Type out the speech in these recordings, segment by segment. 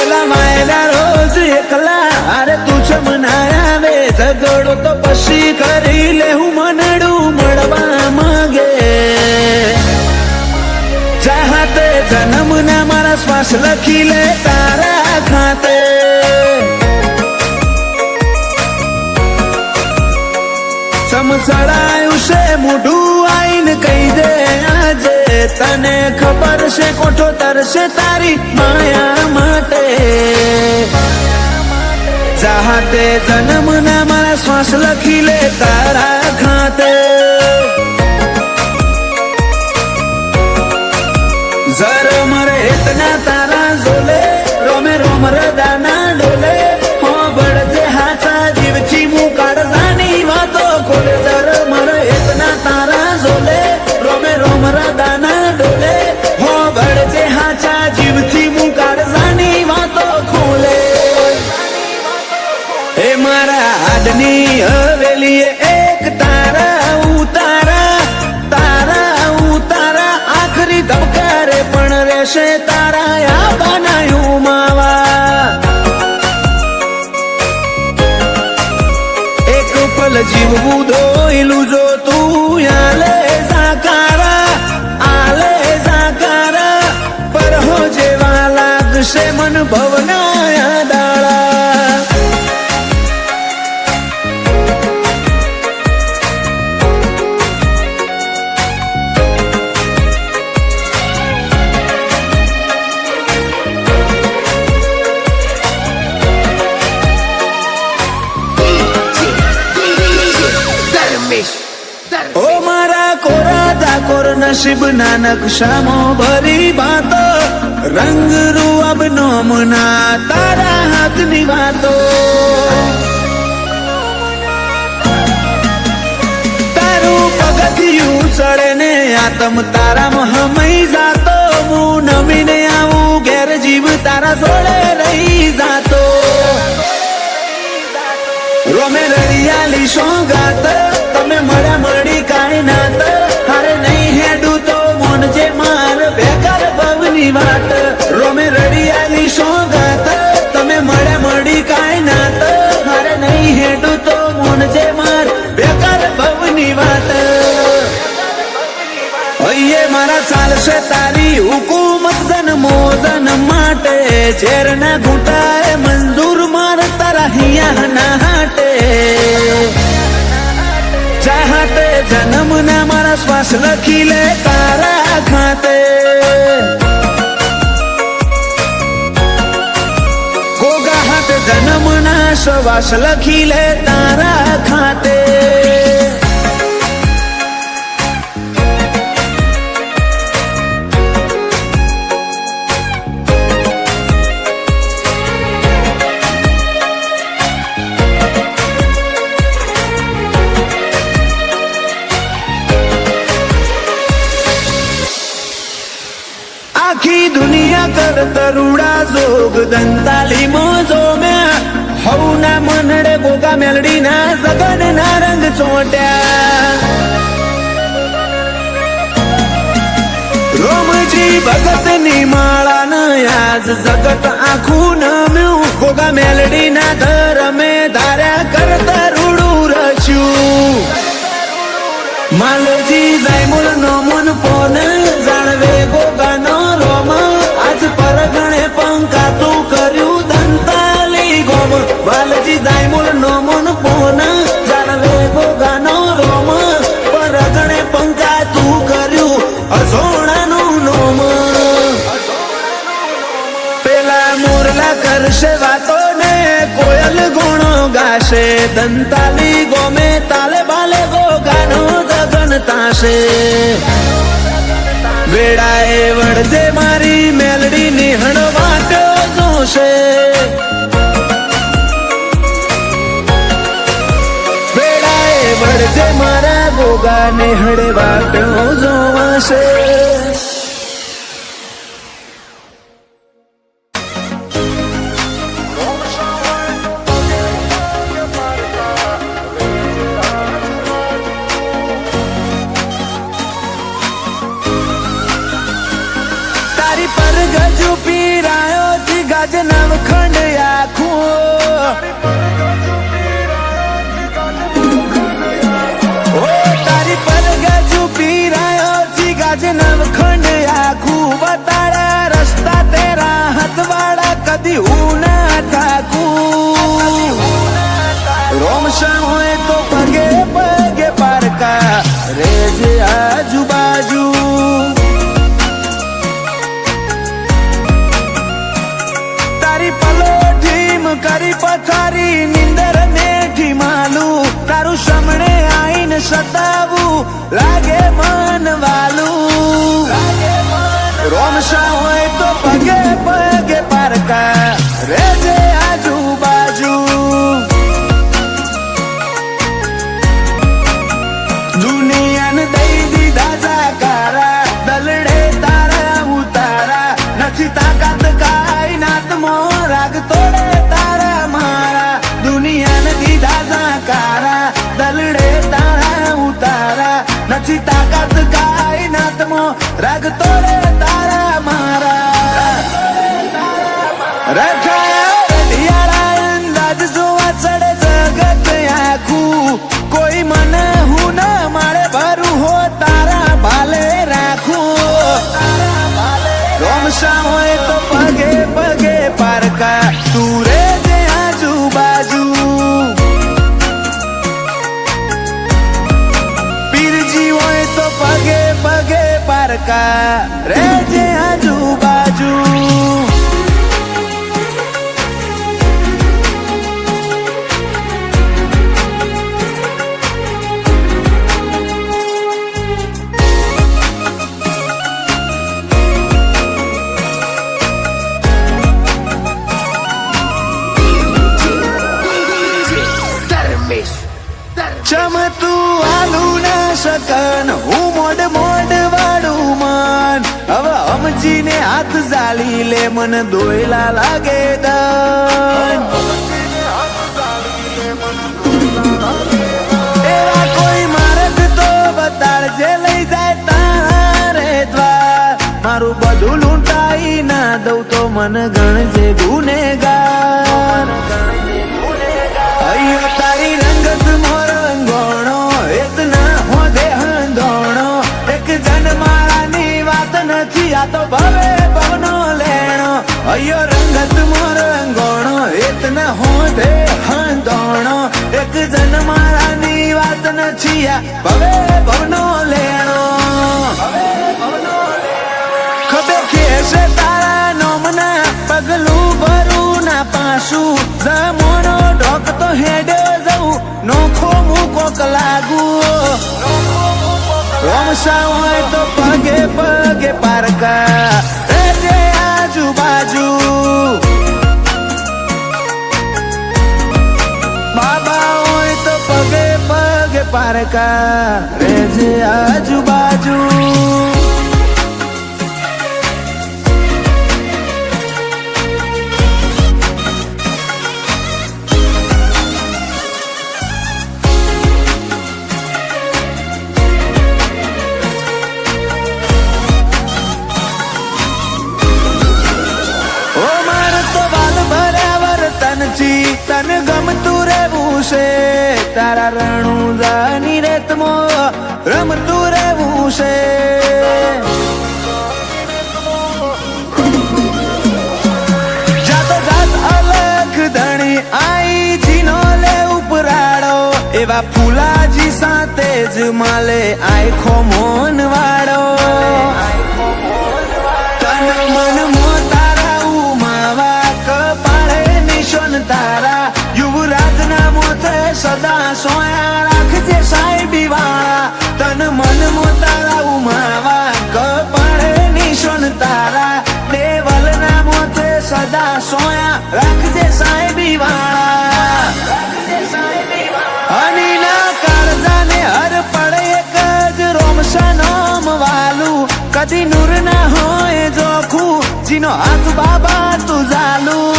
ગોગા માયના રોજ એકલા અરે તું છે મનાયા વે ઝઘડો તો પછી કરી લે હું મનડું મળવા માંગે ચાહતે જન્મના મારા શ્વાસ લખી લે તારા ખાતે સમસડાયું છે મોઢું આઈને કહી દે આજે તને ખબર છે કોઠો તરશે તારી માયા માટે ચાહતે જન્મના મારા શ્વાસ લખી લે તારા ખાતે जर मरे इतना तारा जोले रोमे रोम रदाना डोले हो बड़जे हाचा जीवची मुकाड जानी वातो कोले जर मरे इतना तारा जोले रोमे रोम रदाना डोले हो बड़जे हाचा जीवची मुकाड जानी वातो खोले ए मारा आदनी हवेली एक तारा उतारा तारा उतारा आखरी धबकारे पण रेशे तारा या बनायू मावा एक पल जीवવું ધોઈલું જો તું આલે સાકારા પર હો જેવા લાગશે મન ભવના દાળા ओ मारा कोरा दाकोर नसीब नानक शामो भरी बातो रंग रूअब नोमना तारा हाथ निवातो तारू पगथियू चढ़े ने आत्म तारा महमई जातो मु नमीने आऊ घेर जीव तारा सोड़े रही जातो रोमे रड़ियाली सोगात तमे मळ्या मळी काय नात हारे नहीं हेडू तो मोन जे मार बेकार भवनी वाट रोमे रड़ियाली सोगात तमे मळ्या मळी काय नात हारे नहीं हेडू तो मोन जे मार बेकार भवनी वाट अये मारा चालशे तारी हुकूमत जन मोजन माटे झेरना घूंटाए मंजूर मार तारा हिया ना हाटे चाहते जन्मना मारा श्वास लखी ले तारा खाते गोगा हाथ जन्मना श्वास लखी ले तारा खाते आखी दुनिया कर तरुड़ा जोग दंताली मोजो में हौना मनडे गोगा मेलडी ना जगन ना रंग चोट्या रोमजी भगत नी माळा न आज जगत आखू न म्यू गोगा मेलडी ना धर में धार्या कर तरुडू रच्यू मालोजी जायमुल नो मन पोन जाणवे गोगा नो रोम आज परगणे पंका तू कर्यू दंताली गोम बालजी जायमुल नो मन पोन जाणवे गोगा नो रोम परगणे पंका तू कर्यू अजोणा नो नोम पेला मोरला करशे वातो ने कोयल गुणो गाशे दंताली गोमे ताले बाले गोगा नो ताशे वेड़ाए वड़जे मारी मेलडी निहण वाटो जोशे वेड़ाए वड़जे मारा गोगा निहड़े वाटो जोवाशे ગાજે નવખંડ આખું તારી પર ગાજુ પીરાયો છી ગાજે નવખંડ આખું બતાડા રસ્તા તેરા હથવાડા કદી હું ના થાકું રોમશા હોય તો પગે પગે પારકા રેજે આજુબાજુ તારી પલોઠીમ કરી પથારી નિંદર ને ઢીમાલું તારું સામણે આઈને સતાવું લાગે મન વાલું રોમશા હોય તો પગે પગે પારકા રેજે આજુબાજુ દુનિયાને દઈ દીધા જાકારા દલડે તારા ઉતારા નથી તાકાત કાઈ નાતમો રાગ તોડે તારા મારા દુનિયાને દીધા જાકારા દલડે તારા ઉતારા નથી તાકાત કાઈ નાતમો રાગ તોડે તારા મારા રખાયા ઢિયાળા અંદાજ જોવા ચડે જગત આખું કોઈ મને હું ના મારે ભરું હો તારા ભાલે રાખું રોમશા હોય તો પગે પગે પારકા તું રેજે આજુબાજુ પીરજી હોય તો પગે પગે પારકા રેજે આજુબાજુ ચમતું આલુ ના શકન હું મોડ મોડ વાળું મન હવે અમજીને હાથ ઝાલી લે મન દોયલા લાગે દન એવા કોઈ માર્ગ તો બતાડજે લઈ જાય તારે દ્વાર મારું બધું લૂંટાઈ ના દઉં તો મન ગણજે ગુનેગાર અయ్యో તારી રંગત મોર અંગોણો એતના હોદે હંધોણો એક જન મારાની વાત નથી આ તો ભવે ભવનો લેણો અయ్యో રંગત મોર અંગોણો એતના હોદે હંધોણો એક જન મારાની વાત નથી આ ભવે ભવનો લેણો ખબે ખેસે તારા નોમના પગલું ભરું ના પાછું જમોનો ઢોક તો હેડે જવું નોખો મૂકોક લાગુ રોમશા હોય તો પગે પગે પારકા રેજે આજુબાજુ બાબા હોય તો પગે પગે પારકા રેજે આજુબાજુ તને ગમતું રહેવું છે તારા રણુદાની રેતમો રમતું રહેવું છે જાતો જાત અલગ ધણી આઈ જીનો લે ઉપરાડો એવા ફૂલાજી સાથે જ માલે આખો મોન વાળો તન મન મો તારા ઉમાવા કપાળે નિશાન તારા યુવરાજ ના મોથે સદા સોયા રાખજે સાહેબી વાળા તન મન મો તારા ઉમાવા કપાળે નિશાન તારા દેવલ ના મોથે સદા સોયા રાખજે સાહેબી વાળા અનીના કાળજાને હર પડે એક જ રોમશા નામ વાલું કદી નૂર ના હોય જોખું જીનો હાથ બાબા તું ઝાલું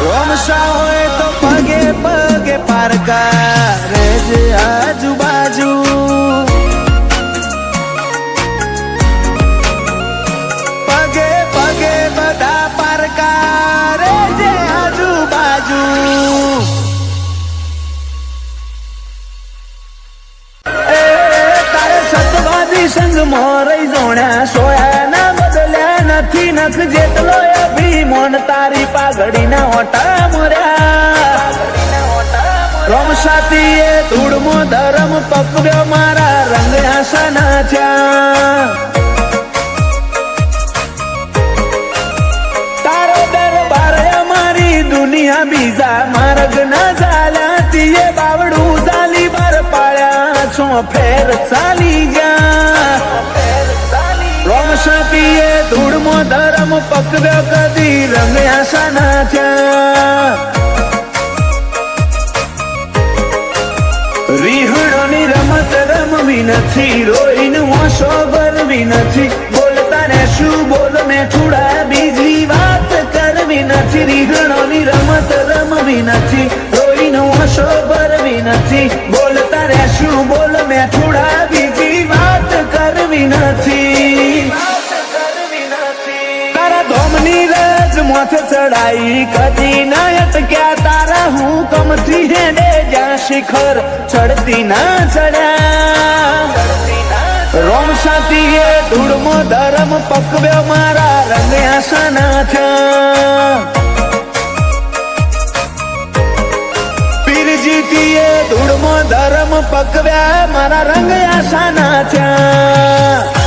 રોમશા હોય તો પગે પગે પારકા રેજે આજુબાજુ પગે પગે બધા પારકા જેટલો અભિમાન તારી પાઘડીના ઓટા મર્યા રોમ સાથીએ ધૂળમો ધરમ પકવ્યો મારા રંગ આશાના થયા તારો દરબાર અમારી દુનિયા બીજા માર્ગ ના ચાલ્યા તીએ બાવડું ચાલી બાર પાડ્યા છો ફેર ચાલી ગયા રોમ સાથીએ ધૂળમો ધરમ પકવ્યો કદી રંગ આશાના થયા રીહણોની રમત રમવી નથી રોઈને ઓશો ભરવી નથી બોલતા ને શું બોલ મેં છોડા બીજી વાત કરવી નથી રીહણોની રમત રમવી નથી રોઈને ઓશો ભરવી નથી બોલતા રે શું બોલ મેં છોડા બીજી વાત કરવી નથી તારા ધોમની રજ માથે ચડાઈ કદી ના અટક્યા તારા હુકમથી હેડે જ્યાં શિખર ચડતી ના ચડ્યા રોમ સાથીએ ધૂળમો ધરમ પકવ્યો મારા રંગ આશાના થયા પીરજીતીએ ધૂળમો ધરમ પકવ્યા મારા રંગ આશાના થયા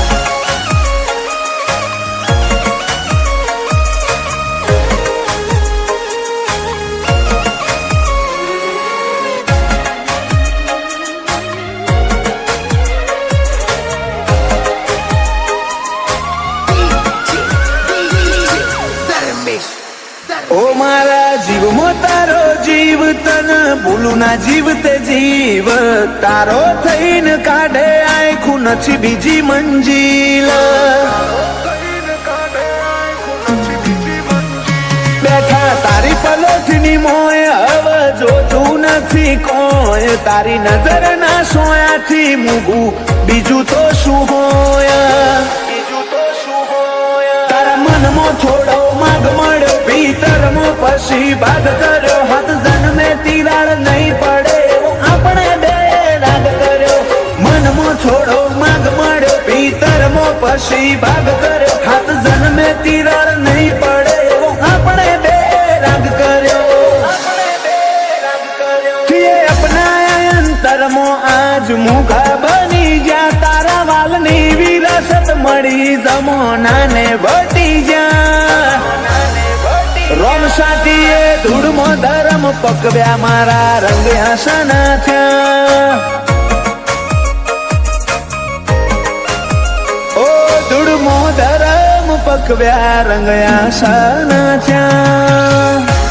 ઓ મારા જીવમાં તારો જીવ તન ભૂલું ના જીવ તે જીવ તારો થઈને કાઢે આખું નથી બીજી મંજિલ બેઠા તારી પલોઠની મોય હવે જોતું નથી કોઈ તારી નજર ના સોયાથી મૂગું બીજું તો શું હોય તારા મનમાં થોડો માગ મળ્યો ભીતરમાં પછી ભાગ કર્યો હાથ જન્મે તિરાડ નહીં પડે આપણે બે રાગ કર્યો મનમાં થોડો માગ મળ્યો ભીતરમાં પછી ભાગ કર્યો હાથ જન્મે તિરાડ નહીં પડે આપણે બે રાગ કર્યો અપનાયા અંતરમાં આજ મુખા બની ગયા તારા વાલની વિરાસત મળી જમાનાને વટી જા રોમ સાથીએ ધૂળમો ધરમ પકવ્યા મારા રંગ આશાના થયા ઓ ધૂળમો ધરમ પકવ્યા રંગ આશાના થયા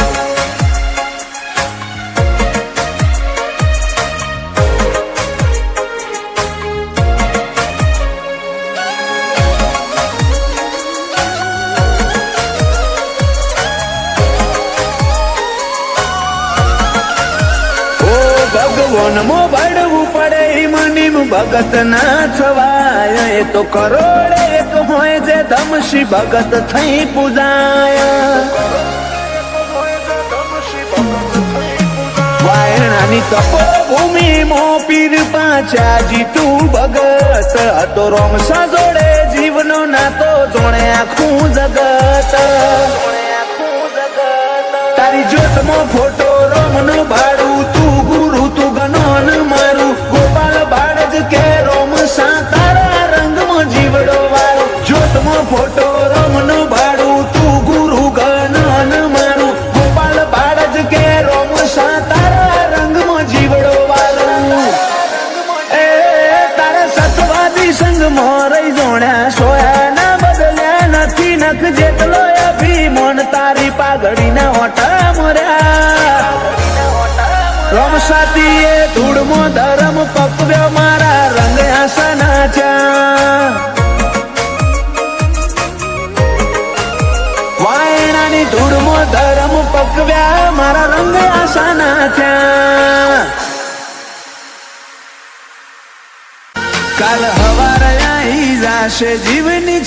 ભગવાનમાં બળવું પડે મનીમ ભગત ના છવાય એ તો કરોડે એક હોય જે ધમશી ભગત થઈ પૂજાય વાયણાની તપોભૂમિ મો પીર પાછા જીતું ભગત હતો રોમ સજોડે જીવનો નાતો જોણે આખું જગત તારી જ્યોતમાં ફોટો રોમનો ભાડું તું ગુરુ તું ગનોન મારું ગોપાલ બાળજ કે રોમ સા તારા રંગમાં જીવડો વાળો જ્યોતમાં ફોટો રોમનો ભાડું તું ગુરુ ગનોન મારું ગોપાલ બાળજ કે રોમ સા તારા રંગમાં જીવડો વાળો એ તારા સતવાદી સંગમાં રહી જોણ્યા સોયા ના બદલ્યા નથી નખ જેટલો અભિમાન તારી પાઘડીના ઓટા મર્યા રોમ સાથીએ ધૂળમો ધરમ પકવ્યો મારા રંગ આશાના થયા વાયણાની ધૂળમો ધરમ પકવ્યા મારા રંગ આશાના થયા કાલ હવારે આવી જાશે જીવની